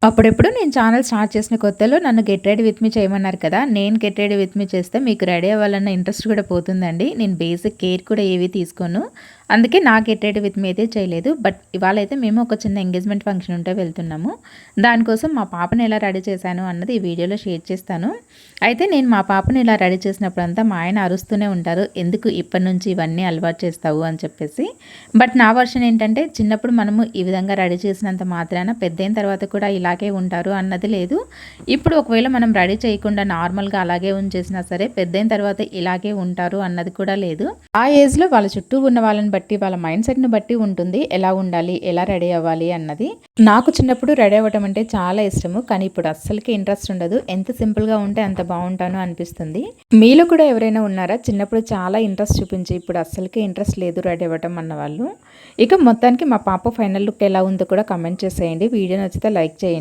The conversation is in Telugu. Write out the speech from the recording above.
అప్పుడెప్పుడు నేను ఛానల్ స్టార్ట్ చేసిన కొత్తలో నన్ను గెట్ రెడీ విత్ మీ చేయమన్నారు కదా! నేను గెట్ రెడీ విత్ మీ చేస్తే మీకు రెడీ అవ్వాలన్న ఇంట్రెస్ట్ కూడా పోతుందండి. నేను బేసిక్ కేర్ కూడా ఏవి తీసుకోను. అందుకే నా గెట్ రెడీ విత్ మీ అయితే చేయలేదు. బట్ ఇవాళైతే మేము ఒక చిన్న ఎంగేజ్‌మెంట్ ఫంక్షన్ ఉంటే వెళ్తున్నాము. దానికోసం మా పాపని ఎలా రెడీ చేశాను అన్నది ఈ వీడియోలో షేర్ చేస్తాను. అయితే నేను మా పాపని ఇలా రెడీ చేసినప్పుడంతా మా ఆయన అరుస్తూనే ఉంటారు. ఎందుకు ఇప్పటి నుంచి ఇవన్నీ అలవాటు చేస్తావు అని చెప్పేసి. బట్ నా వర్షన్ ఏంటంటే చిన్నప్పుడు మనము ఈ విధంగా రెడీ చేసినంత మాత్రాన పెద్దయిన తర్వాత కూడా ఇలాగే ఉంటారు అన్నది లేదు. ఇప్పుడు ఒకవేళ మనం రెడీ చేయకుండా నార్మల్‌గా అలాగే ఉంచేసినా సరే పెద్దయిన తర్వాత ఇలాగే ఉంటారు అన్నది కూడా లేదు. ఆ ఏజ్‌లో వాళ్ళ చుట్టూ ఉన్న వాళ్ళని బట్టి వాళ్ళ మైండ్ సెట్‌ని బట్టి ఉంటుంది. ఎలా ఉండాలి, ఎలా రెడీ అవ్వాలి అన్నది. నాకు చిన్నప్పుడు రెడీ అవ్వటం అంటే చాలా ఇష్టము. కానీ ఇప్పుడు అస్సలకి ఇంట్రెస్ట్ ఉండదు. ఎంత సింపుల్‌గా ఉంటే అంత బాగుంటాను అనిపిస్తుంది. మీలో కూడా ఎవరైనా ఉన్నారా చిన్నప్పుడు చాలా ఇంట్రెస్ట్ చూపించి ఇప్పుడు అస్సలకి ఇంట్రెస్ట్ లేదు రెడీ అవ్వటం అన్నవాళ్ళు? ఇక మొత్తానికి మా పాప ఫైనల్ లుక్ ఎలా ఉందో కూడా కామెంట్ చేసేయండి. వీడియో నచ్చితే లైక్ చేయండి.